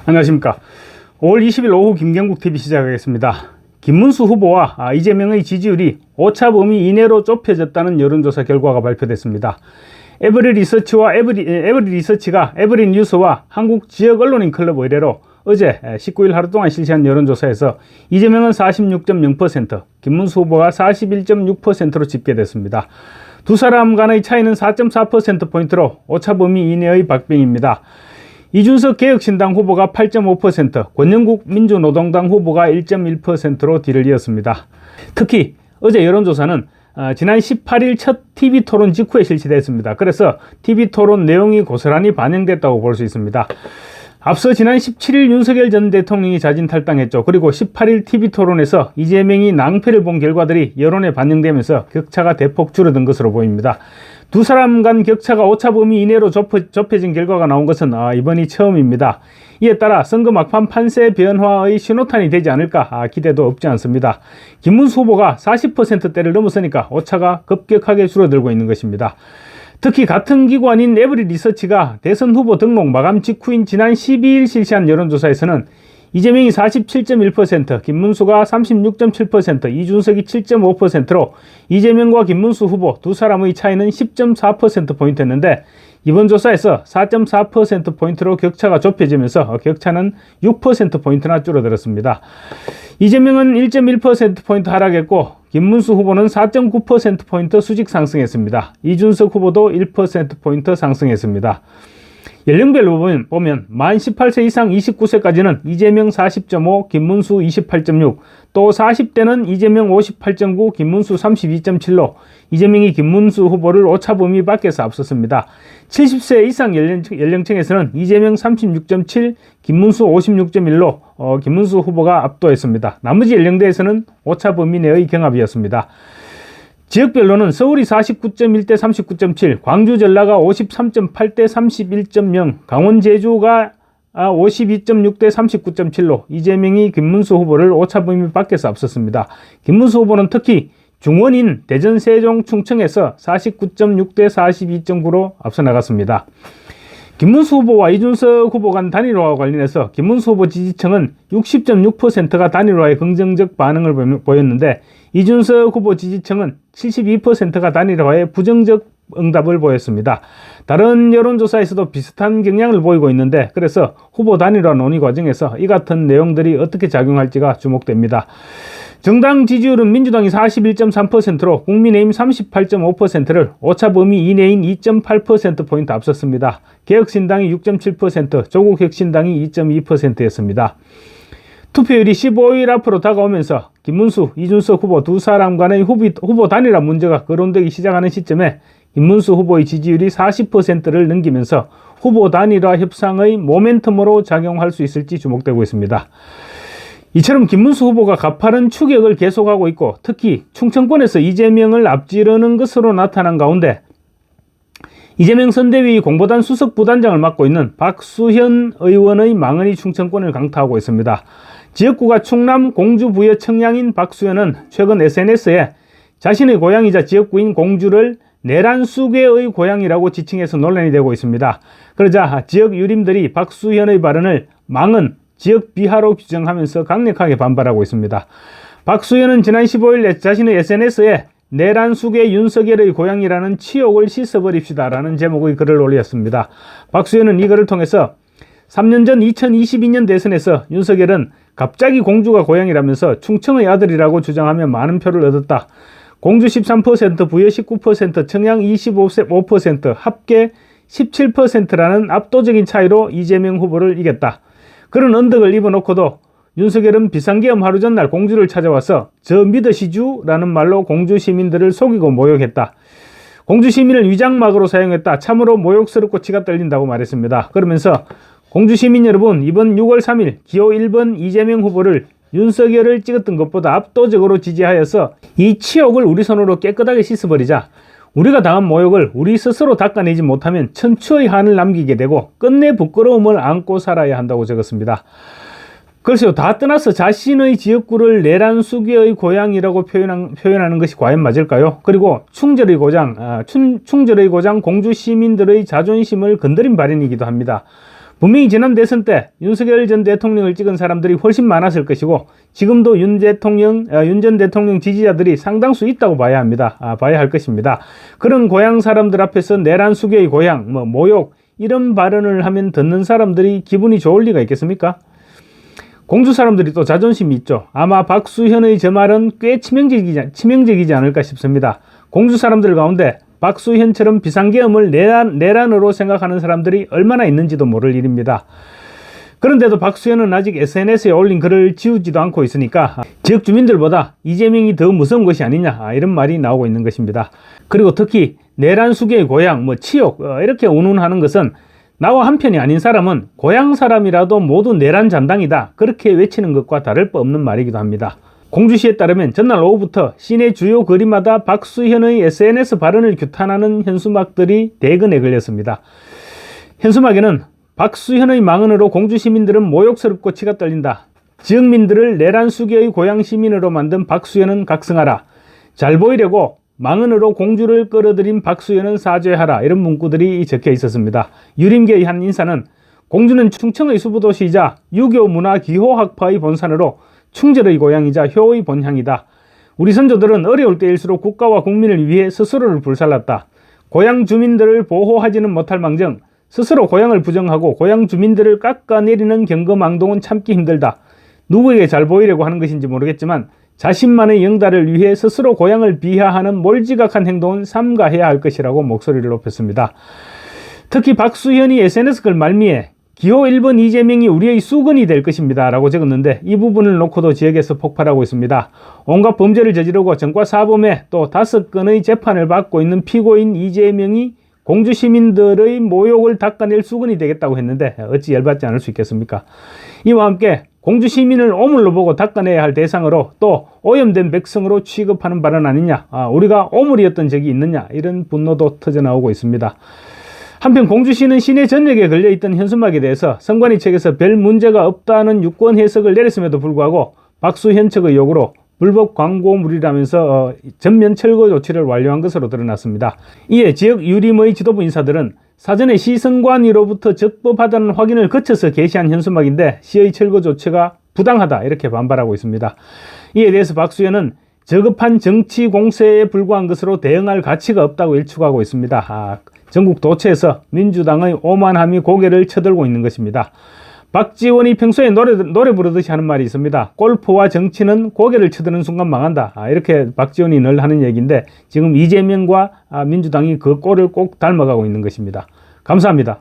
안녕하십니까. 5월 20일 오후 김경국TV 시작하겠습니다. 김문수 후보와 이재명의 지지율이 오차 범위 이내로 좁혀졌다는 여론조사 결과가 발표됐습니다. 에브리리서치가 에브리뉴스와 한국지역언론인클럽 의뢰로 어제 19일 하루 동안 실시한 여론조사에서 이재명은 46.0%, 김문수 후보가 41.6%로 집계됐습니다. 두 사람 간의 차이는 4.4%포인트로 오차범위 이내의 박빙입니다. 이준석 개혁신당 후보가 8.5%, 권영국 민주노동당 후보가 1.1%로 뒤를 이었습니다. 특히 어제 여론조사는 지난 18일 첫 TV토론 직후에 실시됐습니다. 그래서 TV토론 내용이 고스란히 반영됐다고 볼 수 있습니다. 앞서 지난 17일 윤석열 전 대통령이 자진 탈당했죠. 그리고 18일 TV토론에서 이재명이 낭패를 본 결과들이 여론에 반영되면서 격차가 대폭 줄어든 것으로 보입니다. 두 사람 간 격차가 오차 범위 이내로 좁혀진 결과가 나온 것은 이번이 처음입니다. 이에 따라 선거 막판 판세 변화의 신호탄이 되지 않을까 기대도 없지 않습니다. 김문수 후보가 40%대를 넘어서니까 오차가 급격하게 줄어들고 있는 것입니다. 특히 같은 기관인 에브리리서치가 대선 후보 등록 마감 직후인 지난 12일 실시한 여론조사에서는 이재명이 47.1%, 김문수가 36.7%, 이준석이 7.5%로 이재명과 김문수 후보 두 사람의 차이는 10.4%포인트였는데 이번 조사에서 4.4%포인트로 격차가 좁혀지면서 격차는 6%포인트나 줄어들었습니다. 이재명은 1.1%포인트 하락했고 김문수 후보는 4.9%포인트 수직 상승했습니다. 이준석 후보도 1%포인트 상승했습니다. 연령별로 보면 만 18세 이상 29세까지는 이재명 40.5, 김문수 28.6, 또 40대는 이재명 58.9, 김문수 32.7로 이재명이 김문수 후보를 오차 범위 밖에서 앞섰습니다. 70세 이상 연령층에서는 이재명 36.7, 김문수 56.1로 김문수 후보가 압도했습니다. 나머지 연령대에서는 오차 범위 내의 경합이었습니다. 지역별로는 서울이 49.1대 39.7, 광주 전라가 53.8대 31.0, 강원 제주가 52.6대 39.7로 이재명이 김문수 후보를 오차 범위 밖에서 앞섰습니다. 김문수 후보는 특히 중원인 대전, 세종, 충청에서 49.6대 42.9로 앞서 나갔습니다. 김문수 후보와 이준석 후보 간 단일화와 관련해서 김문수 후보 지지층은 60.6%가 단일화에 긍정적 반응을 보였는데 이준석 후보 지지층은 72%가 단일화에 부정적 응답을 보였습니다. 다른 여론조사에서도 비슷한 경향을 보이고 있는데 그래서 후보 단일화 논의 과정에서 이 같은 내용들이 어떻게 작용할지가 주목됩니다. 정당 지지율은 민주당이 41.3%로 국민의힘 38.5%를 오차 범위 이내인 2.8%포인트 앞섰습니다. 개혁신당이 6.7%, 조국혁신당이 2.2%였습니다. 투표율이 15일 앞으로 다가오면서 김문수, 이준석 후보 두 사람 간의 후보 단일화 문제가 거론되기 시작하는 시점에 김문수 후보의 지지율이 40%를 넘기면서 후보 단일화 협상의 모멘텀으로 작용할 수 있을지 주목되고 있습니다. 이처럼 김문수 후보가 가파른 추격을 계속하고 있고 특히 충청권에서 이재명을 앞지르는 것으로 나타난 가운데 이재명 선대위 공보단 수석 부단장을 맡고 있는 박수현 의원의 망언이 충청권을 강타하고 있습니다. 지역구가 충남 공주 부여 청량인 박수현은 최근 SNS에 자신의 고향이자 지역구인 공주를 내란수괴의 고향이라고 지칭해서 논란이 되고 있습니다. 그러자 지역 유림들이 박수현의 발언을 망언, 지역 비하로 규정하면서 강력하게 반발하고 있습니다. 박수현은 지난 15일 자신의 SNS에 내란수괴 윤석열의 고향이라는 치욕을 씻어버립시다 라는 제목의 글을 올렸습니다. 박수현은 이 글을 통해서 3년 전 2022년 대선에서 윤석열은 갑자기 공주가 고향이라면서 충청의 아들이라고 주장하며 많은 표를 얻었다. 공주 13%, 부여 19%, 청양 25% 합계 17%라는 압도적인 차이로 이재명 후보를 이겼다. 그런 언덕을 입어놓고도 윤석열은 비상계엄 하루 전날 공주를 찾아와서 저 믿으시주? 라는 말로 공주 시민들을 속이고 모욕했다. 공주 시민을 위장막으로 사용했다. 참으로 모욕스럽고 치가 떨린다고 말했습니다. 그러면서 공주 시민 여러분, 이번 6월 3일 기호 1번 이재명 후보를 윤석열을 찍었던 것보다 압도적으로 지지하여서 이 치욕을 우리 손으로 깨끗하게 씻어버리자. 우리가 당한 모욕을 우리 스스로 닦아내지 못하면 천추의 한을 남기게 되고 끝내 부끄러움을 안고 살아야 한다고 적었습니다. 글쎄요, 다 떠나서 자신의 지역구를 내란수괴의 고향이라고 표현하는 것이 과연 맞을까요? 그리고 충절의 고장 공주 시민들의 자존심을 건드린 발언이기도 합니다. 분명히 지난 대선 때 윤석열 전 대통령을 찍은 사람들이 훨씬 많았을 것이고 지금도 윤 전 대통령 지지자들이 상당수 있다고 봐야 합니다. 봐야 할 것입니다. 그런 고향 사람들 앞에서 내란 수교의 고향, 모욕 이런 발언을 하면 듣는 사람들이 기분이 좋을 리가 있겠습니까? 공주 사람들이 또 자존심이 있죠. 아마 박수현의 저 말은 꽤 치명적이지 않을까 싶습니다. 공주 사람들 가운데 박수현처럼 비상계엄을 내란으로 생각하는 사람들이 얼마나 있는지도 모를 일입니다. 그런데도 박수현은 아직 SNS에 올린 글을 지우지도 않고 있으니까 지역 주민들보다 이재명이 더 무서운 것이 아니냐 이런 말이 나오고 있는 것입니다. 그리고 특히 내란 수교의 고향, 치욕 이렇게 운운하는 것은 나와 한편이 아닌 사람은 고향 사람이라도 모두 내란 잔당이다 그렇게 외치는 것과 다를 바 없는 말이기도 합니다. 공주시에 따르면 전날 오후부터 시내 주요 거리마다 박수현의 SNS 발언을 규탄하는 현수막들이 대거에 걸렸습니다. 현수막에는 박수현의 망언으로 공주 시민들은 모욕스럽고 치가 떨린다. 지역민들을 내란 수교의 고향 시민으로 만든 박수현은 각성하라. 잘 보이려고 망언으로 공주를 끌어들인 박수현은 사죄하라. 이런 문구들이 적혀 있었습니다. 유림계의 한 인사는 공주는 충청의 수부도시이자 유교 문화 기호 학파의 본산으로 충절의 고향이자 효의 본향이다. 우리 선조들은 어려울 때일수록 국가와 국민을 위해 스스로를 불살랐다. 고향 주민들을 보호하지는 못할 망정 스스로 고향을 부정하고 고향 주민들을 깎아내리는 경거망동은 참기 힘들다. 누구에게 잘 보이려고 하는 것인지 모르겠지만 자신만의 영달을 위해 스스로 고향을 비하하는 몰지각한 행동은 삼가해야 할 것이라고 목소리를 높였습니다. 특히 박수현이 SNS 글 말미에 기호 1번 이재명이 우리의 수건이 될 것입니다 라고 적었는데 이 부분을 놓고도 지역에서 폭발하고 있습니다. 온갖 범죄를 저지르고 전과 사범에 또 5건의 재판을 받고 있는 피고인 이재명이 공주 시민들의 모욕을 닦아낼 수건이 되겠다고 했는데 어찌 열받지 않을 수 있겠습니까? 이와 함께 공주 시민을 오물로 보고 닦아내야 할 대상으로 또 오염된 백성으로 취급하는 발언 아니냐, 우리가 오물이었던 적이 있느냐 이런 분노도 터져나오고 있습니다. 한편 공주시는 시내 전역에 걸려있던 현수막에 대해서 선관위 측에서 별 문제가 없다는 유권 해석을 내렸음에도 불구하고 박수현 측의 요구로 불법 광고물이라면서 전면 철거 조치를 완료한 것으로 드러났습니다. 이에 지역 유림의 지도부 인사들은 사전에 시선관위로부터 적법하다는 확인을 거쳐서 게시한 현수막인데 시의 철거 조치가 부당하다 이렇게 반발하고 있습니다. 이에 대해서 박수현은 저급한 정치 공세에 불과한 것으로 대응할 가치가 없다고 일축하고 있습니다. 전국 도처에서 민주당의 오만함이 고개를 쳐들고 있는 것입니다. 박지원이 평소에 노래 부르듯이 하는 말이 있습니다. 골프와 정치는 고개를 쳐드는 순간 망한다. 이렇게 박지원이 늘 하는 얘기인데 지금 이재명과 민주당이 그 꼴을 꼭 닮아가고 있는 것입니다. 감사합니다.